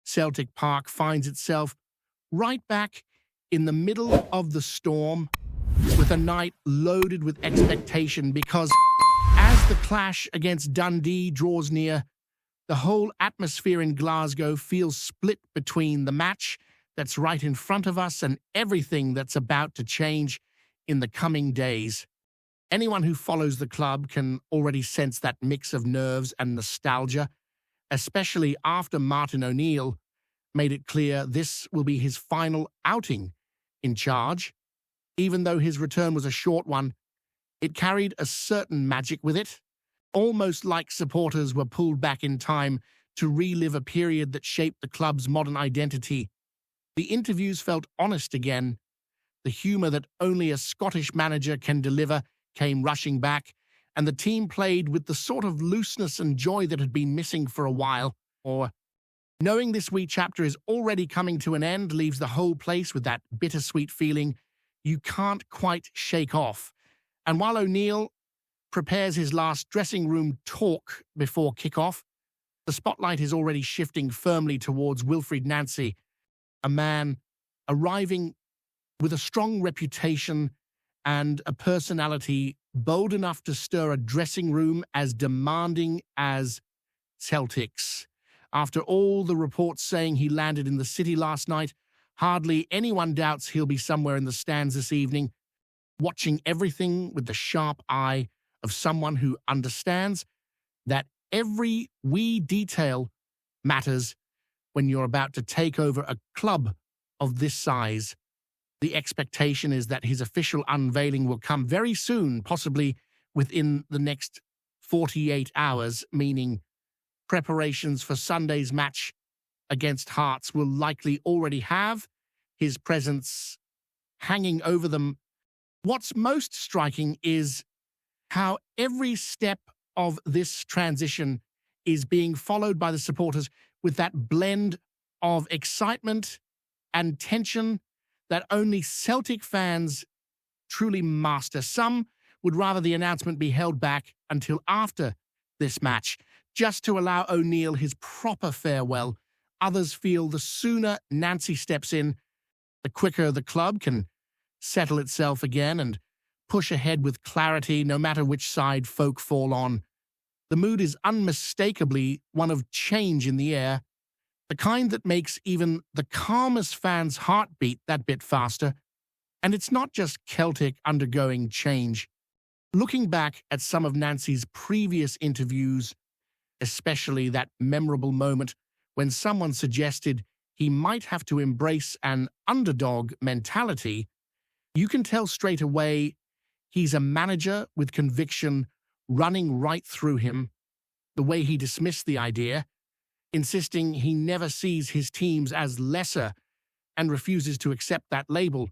Celtic Park finds itself right back in the middle of the storm with a night loaded with expectation because as the clash against Dundee draws near, the whole atmosphere in Glasgow feels split between the match that's right in front of us and everything that's about to change in the coming days. Anyone who follows the club can already sense that mix of nerves and nostalgia, especially after Martin O'Neill made it clear this will be his final outing in charge. Even though his return was a short one, it carried a certain magic with it, almost like supporters were pulled back in time to relive a period that shaped the club's modern identity. The interviews felt honest again. The humour that only a Scottish manager can deliver came rushing back, and the team played with the sort of looseness and joy that had been missing for a while. Or knowing this wee chapter is already coming to an end leaves the whole place with that bittersweet feeling you can't quite shake off. And while O'Neill prepares his last dressing room talk before kick-off, the spotlight is already shifting firmly towards Wilfried Nancy, a man arriving with a strong reputation and a personality bold enough to stir a dressing room as demanding as Celtic's. After all the reports saying he landed in the city last night, hardly anyone doubts he'll be somewhere in the stands this evening, watching everything with the sharp eye of someone who understands that every wee detail matters when you're about to take over a club of this size. The expectation is that his official unveiling will come very soon, possibly within the next 48 hours, meaning preparations for Sunday's match against Hearts will likely already have his presence hanging over them. What's most striking is how every step of this transition is being followed by the supporters with that blend of excitement and tension that only Celtic fans truly master. Some would rather the announcement be held back until after this match, just to allow O'Neill his proper farewell. Others feel the sooner Nancy steps in, the quicker the club can settle itself again and push ahead with clarity no matter which side folk fall on. The mood is unmistakably one of change in the air, the kind that makes even the calmest fan's heart beat that bit faster. And it's not just Celtic undergoing change. Looking back at some of Nancy's previous interviews, especially that memorable moment when someone suggested he might have to embrace an underdog mentality, you can tell straight away he's a manager with conviction running right through him. The way he dismissed the idea, insisting he never sees his teams as lesser and refuses to accept that label,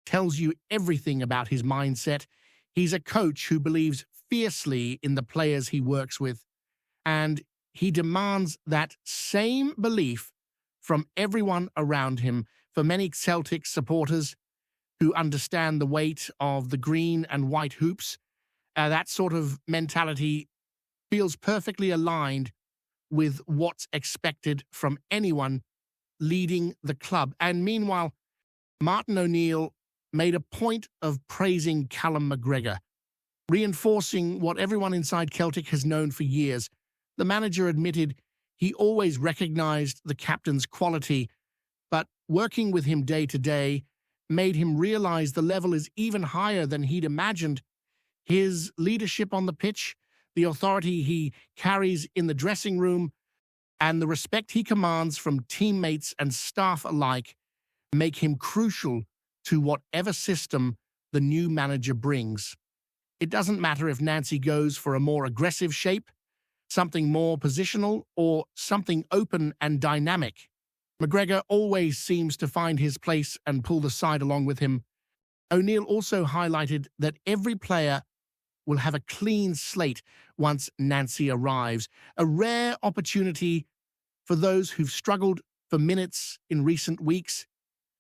tells you everything about his mindset. He's a coach who believes fiercely in the players he works with, and he demands that same belief from everyone around him. For many Celtic supporters who understand the weight of the green and white hoops, that sort of mentality feels perfectly aligned with what's expected from anyone leading the club. And meanwhile, Martin O'Neill made a point of praising Callum McGregor, reinforcing what everyone inside Celtic has known for years. The manager admitted he always recognized the captain's quality, but working with him day to day made him realize the level is even higher than he'd imagined. His leadership on the pitch, the authority he carries in the dressing room, and the respect he commands from teammates and staff alike make him crucial to whatever system the new manager brings. It doesn't matter if Nancy goes for a more aggressive shape, something more positional, or something open and dynamic. McGregor always seems to find his place and pull the side along with him. O'Neill also highlighted that every player will have a clean slate once Nancy arrives, a rare opportunity for those who've struggled for minutes in recent weeks.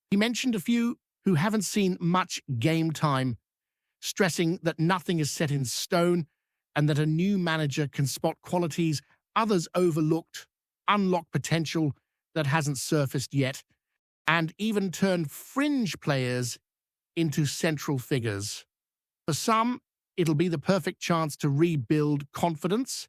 He mentioned a few who haven't seen much game time, stressing that nothing is set in stone and that a new manager can spot qualities others overlooked, unlock potential that hasn't surfaced yet, and even turn fringe players into central figures. For some, it'll be the perfect chance to rebuild confidence.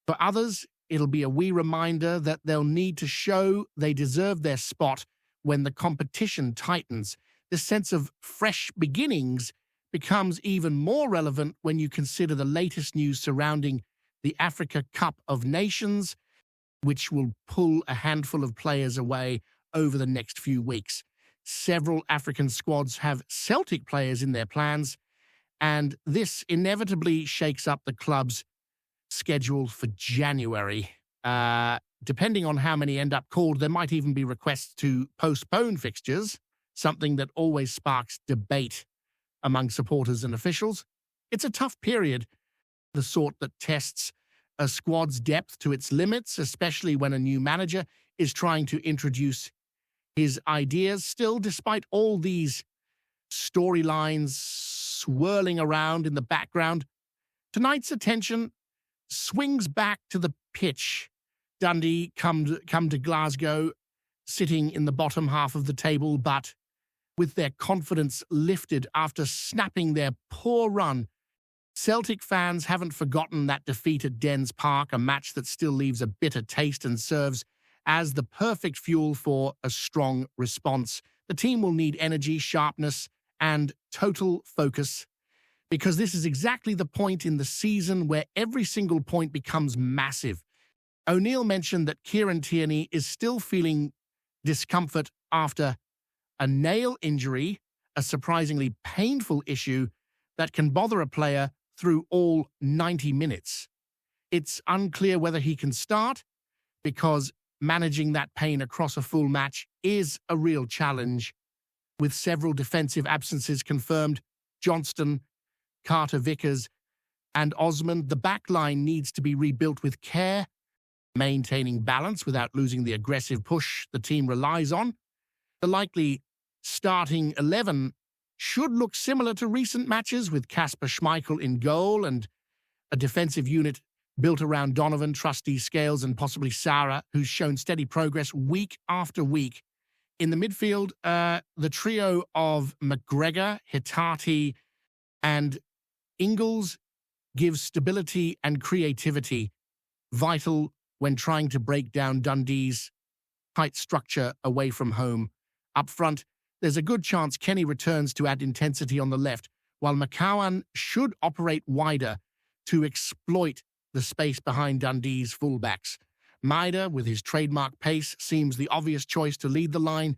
For others, it'll be a wee reminder that they'll need to show they deserve their spot when the competition tightens. This sense of fresh beginnings becomes even more relevant when you consider the latest news surrounding the Africa Cup of Nations, which will pull a handful of players away over the next few weeks. Several African squads have Celtic players in their plans, and this inevitably shakes up the club's schedule for January. Depending on how many end up called, there might even be requests to postpone fixtures, something that always sparks debate among supporters and officials. It's a tough period, the sort that tests a squad's depth to its limits, especially when a new manager is trying to introduce his ideas. Still, despite all these storylines swirling around in the background, tonight's attention swings back to the pitch. Dundee come to Glasgow, sitting in the bottom half of the table, but with their confidence lifted after snapping their poor run. Celtic fans haven't forgotten that defeat at Dens Park, a match that still leaves a bitter taste and serves as the perfect fuel for a strong response. The team will need energy, sharpness, and total focus, because this is exactly the point in the season where every single point becomes massive. O'Neill mentioned that Kieran Tierney is still feeling discomfort after a nail injury, a surprisingly painful issue that can bother a player through all 90 minutes. It's unclear whether he can start, because managing that pain across a full match is a real challenge. With several defensive absences confirmed, Johnston, Carter-Vickers, and Osmond, the back line needs to be rebuilt with care, maintaining balance without losing the aggressive push the team relies on. The likely starting 11 should look similar to recent matches, with Kasper Schmeichel in goal and a defensive unit built around Donovan, Trusty, Scales, and possibly Sarah, who's shown steady progress week after week. In the midfield, the trio of McGregor, Hatate, and Ingles gives stability and creativity, vital when trying to break down Dundee's tight structure away from home. Up front, there's a good chance Kenny returns to add intensity on the left, while McCowan should operate wider to exploit the space behind Dundee's fullbacks. Maida, with his trademark pace, seems the obvious choice to lead the line.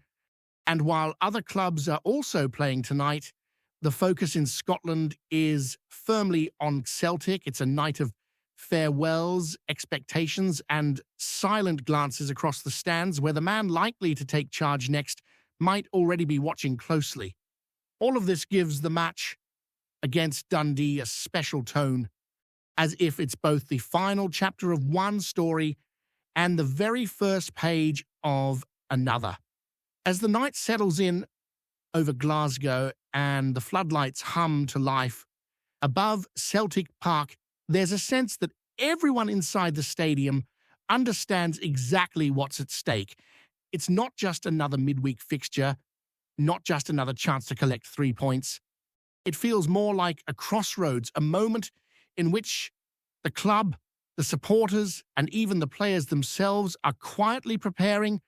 And while other clubs are also playing tonight, the focus in Scotland is firmly on Celtic. It's a night of farewells, expectations, and silent glances across the stands, where the man likely to take charge next might already be watching closely. All of this gives the match against Dundee a special tone, as if it's both the final chapter of one story and the very first page of another. As the night settles in over Glasgow and the floodlights hum to life above Celtic Park, there's a sense that everyone inside the stadium understands exactly what's at stake. It's not just another midweek fixture, not just another chance to collect 3 points. It feels more like a crossroads, a moment in which the club, the supporters, and even the players themselves are quietly preparing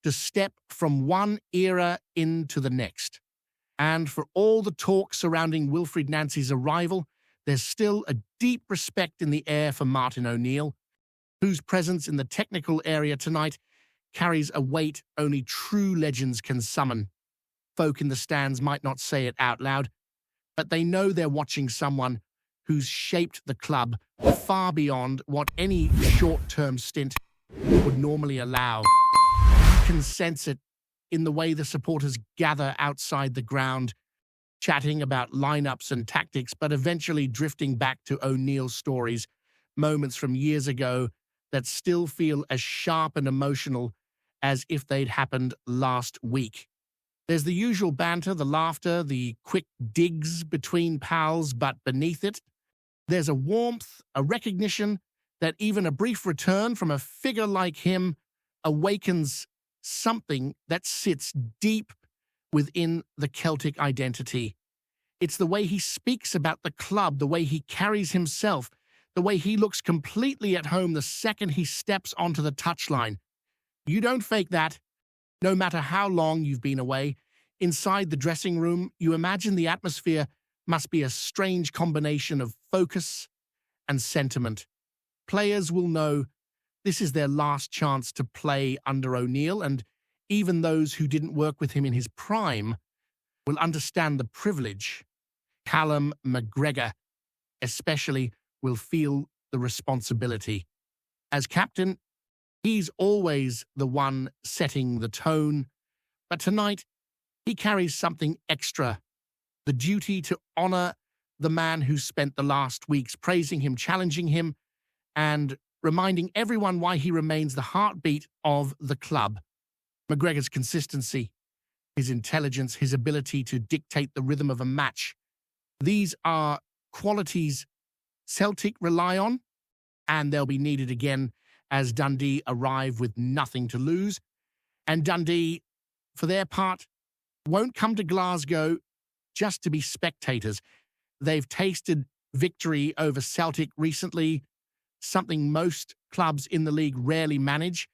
to step from one era into the next. And for all the talk surrounding Wilfried Nancy's arrival, there's still a deep respect in the air for Martin O'Neill, whose presence in the technical area tonight carries a weight only true legends can summon. Folk in the stands might not say it out loud, but they know they're watching someone who's shaped the club far beyond what any short-term stint would normally allow. You can sense it in the way the supporters gather outside the ground, chatting about lineups and tactics, but eventually drifting back to O'Neill's stories, moments from years ago that still feel as sharp and emotional as if they'd happened last week. There's the usual banter, the laughter, the quick digs between pals, but beneath it, there's a warmth, a recognition that even a brief return from a figure like him awakens something that sits deep within the Celtic identity. It's the way he speaks about the club, the way he carries himself, the way he looks completely at home the second he steps onto the touchline. You don't fake that. No matter how long you've been away, inside the dressing room, you imagine the atmosphere must be a strange combination of focus and sentiment. Players will know this is their last chance to play under O'Neill, and even those who didn't work with him in his prime will understand the privilege. Callum McGregor, especially, will feel the responsibility. As captain, he's always the one setting the tone, but tonight he carries something extra, the duty to honor the man who spent the last weeks praising him, challenging him, and reminding everyone why he remains the heartbeat of the club. McGregor's consistency, his intelligence, his ability to dictate the rhythm of a match. These are qualities Celtic rely on, and they'll be needed again as Dundee arrive with nothing to lose. And Dundee, for their part, won't come to Glasgow just to be spectators. They've tasted victory over Celtic recently, something most clubs in the league rarely manage,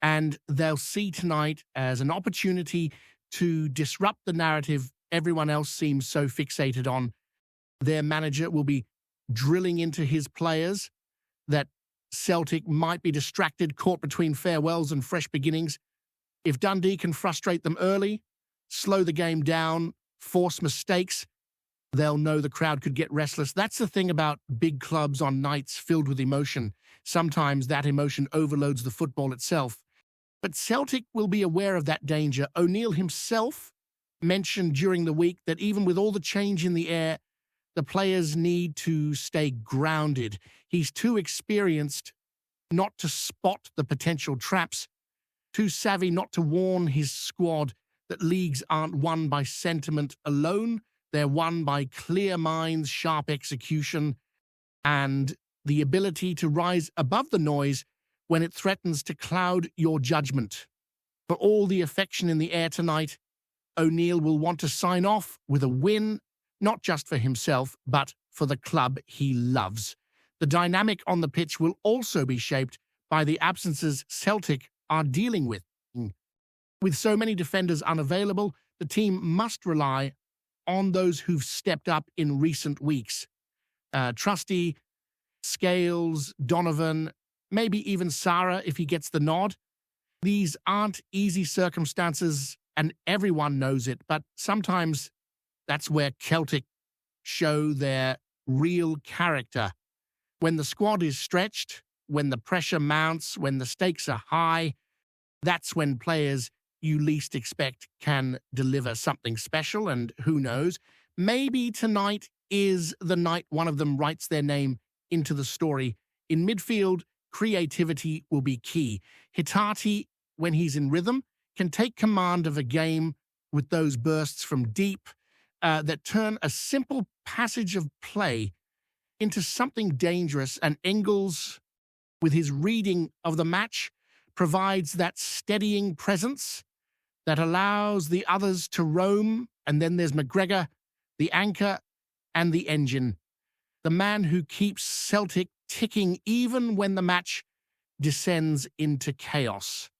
and they'll see tonight as an opportunity to disrupt the narrative everyone else seems so fixated on. Their manager will be drilling into his players that Celtic might be distracted, caught between farewells and fresh beginnings. If Dundee can frustrate them early, slow the game down, force mistakes, they'll know the crowd could get restless. That's the thing about big clubs on nights filled with emotion. Sometimes that emotion overloads the football itself. But Celtic will be aware of that danger. O'Neill himself mentioned during the week that even with all the change in the air, the players need to stay grounded. He's too experienced not to spot the potential traps, too savvy not to warn his squad that leagues aren't won by sentiment alone. They're won by clear minds, sharp execution, and the ability to rise above the noise when it threatens to cloud your judgment. For all the affection in the air tonight, O'Neill will want to sign off with a win, not just for himself, but for the club he loves. The dynamic on the pitch will also be shaped by the absences Celtic are dealing with. With so many defenders unavailable, the team must rely on those who've stepped up in recent weeks. Trusty, Scales, Donovan, maybe even Sarah if he gets the nod. These aren't easy circumstances, and everyone knows it, but sometimes that's where Celtic show their real character. When the squad is stretched, when the pressure mounts, when the stakes are high, that's when players you least expect can deliver something special, and who knows, maybe tonight is the night one of them writes their name into the story. In midfield, creativity will be key. Hatate, when he's in rhythm, can take command of a game with those bursts from deep that turn a simple passage of play into something dangerous, and Engels, with his reading of the match, provides that steadying presence that allows the others to roam. And then there's McGregor, the anchor and the engine, the man who keeps Celtic ticking even when the match descends into chaos.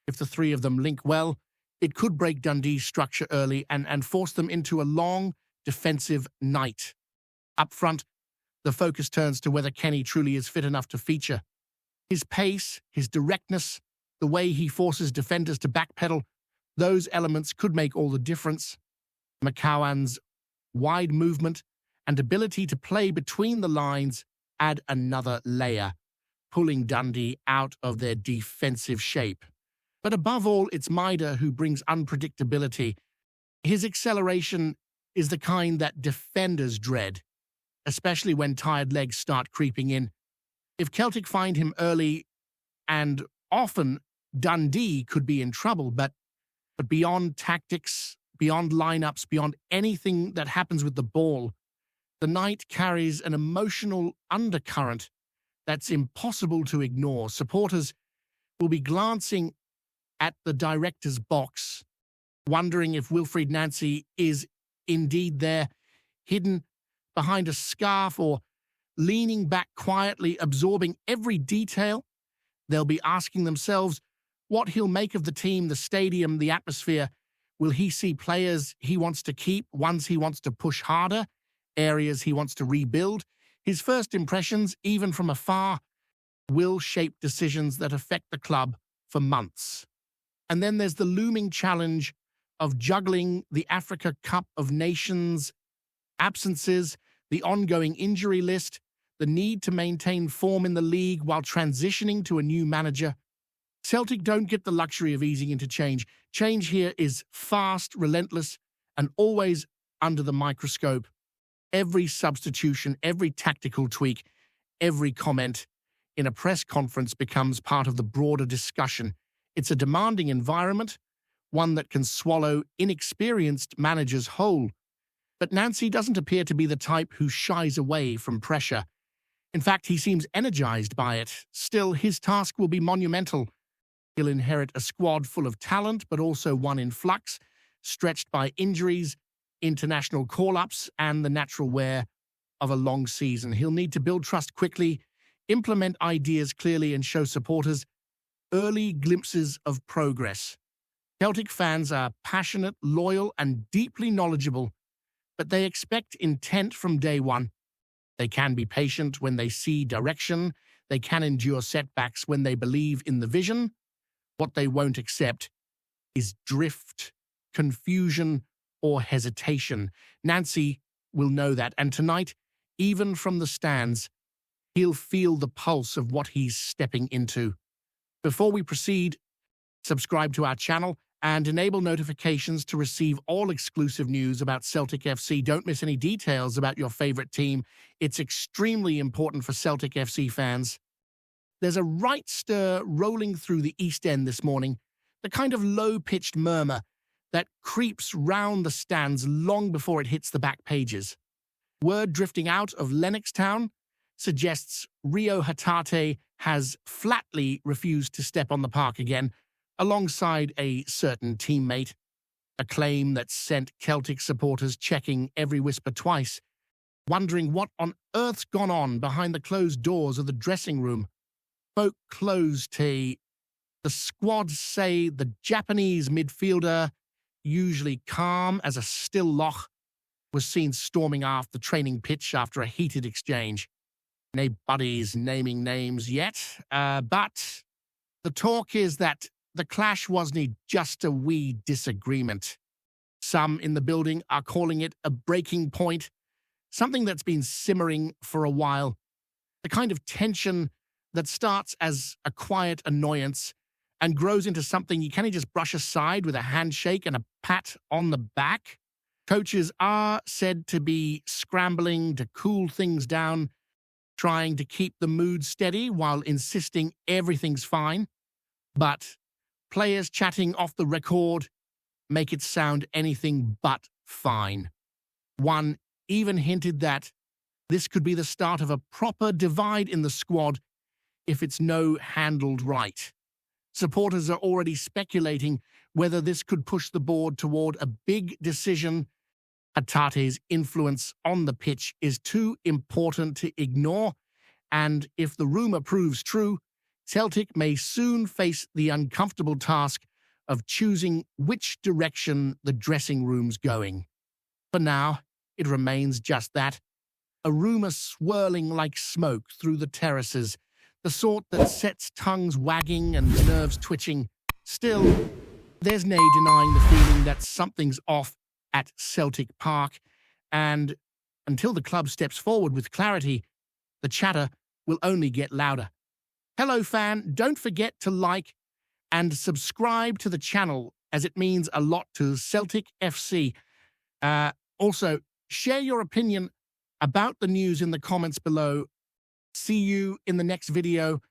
If the three of them link well, it could break Dundee's structure early and force them into a long defensive night. Up front, the focus turns to whether Kenny truly is fit enough to feature. His pace, his directness, the way he forces defenders to backpedal, those elements could make all the difference. McCowan's wide movement and ability to play between the lines add another layer, pulling Dundee out of their defensive shape. But above all, it's Maida who brings unpredictability. His acceleration is the kind that defenders dread, especially when tired legs start creeping in. If Celtic find him early, and often, Dundee could be in trouble, but beyond tactics, beyond lineups, beyond anything that happens with the ball, the night carries an emotional undercurrent that's impossible to ignore. Supporters will be glancing at the director's box, wondering if Wilfried Nancy is indeed there, hidden behind a scarf or leaning back quietly, absorbing every detail. They'll be asking themselves what he'll make of the team, the stadium, the atmosphere. Will he see players he wants to keep, ones he wants to push harder, areas he wants to rebuild? His first impressions, even from afar, will shape decisions that affect the club for months. And then there's the looming challenge of juggling the Africa Cup of Nations absences, the ongoing injury list, the need to maintain form in the league while transitioning to a new manager. Celtic don't get the luxury of easing into change. Change here is fast, relentless, and always under the microscope. Every substitution, every tactical tweak, every comment in a press conference becomes part of the broader discussion. It's a demanding environment, one that can swallow inexperienced managers whole. But Nancy doesn't appear to be the type who shies away from pressure. In fact, he seems energized by it. Still, his task will be monumental. He'll inherit a squad full of talent, but also one in flux, stretched by injuries, international call-ups, and the natural wear of a long season. He'll need to build trust quickly, implement ideas clearly, and show supporters early glimpses of progress. Celtic fans are passionate, loyal, and deeply knowledgeable, but they expect intent from day one. They can be patient when they see direction. They can endure setbacks when they believe in the vision. What they won't accept is drift, confusion, or hesitation. Nancy will know that, and tonight, even from the stands, he'll feel the pulse of what he's stepping into. Before we proceed, subscribe to our channel and enable notifications to receive all exclusive news about Celtic FC. Don't miss any details about your favorite team. It's extremely important for Celtic FC fans. There's a right stir rolling through the East End this morning, the kind of low-pitched murmur that creeps round the stands long before it hits the back pages. Word drifting out of Lennoxtown suggests Reo Hatate has flatly refused to step on the park again, alongside a certain teammate, a claim that sent Celtic supporters checking every whisper twice, wondering what on earth's gone on behind the closed doors of the dressing room. Spoke closed to the squad say the Japanese midfielder, usually calm as a still loch, was seen storming off the training pitch after a heated exchange. Nobody's naming names yet, but the talk is that the clash wasn't just a wee disagreement. Some in the building are calling it a breaking point, something that's been simmering for a while. The kind of tension that starts as a quiet annoyance and grows into something you can't just brush aside with a handshake and a pat on the back. Coaches are said to be scrambling to cool things down, trying to keep the mood steady while insisting everything's fine. But players chatting off the record make it sound anything but fine. One even hinted that this could be the start of a proper divide in the squad if it's no handled right. Supporters are already speculating whether this could push the board toward a big decision. Hatate's influence on the pitch is too important to ignore, and if the rumor proves true, Celtic may soon face the uncomfortable task of choosing which direction the dressing room's going. For now, it remains just that, a rumor swirling like smoke through the terraces, the sort that sets tongues wagging and nerves twitching. Still, there's no denying the feeling that something's off at Celtic Park, and until the club steps forward with clarity, the chatter will only get louder. Hello, fan. Don't forget to like and subscribe to the channel, as it means a lot to Celtic FC. Also, share your opinion about the news in the comments below. See you in the next video.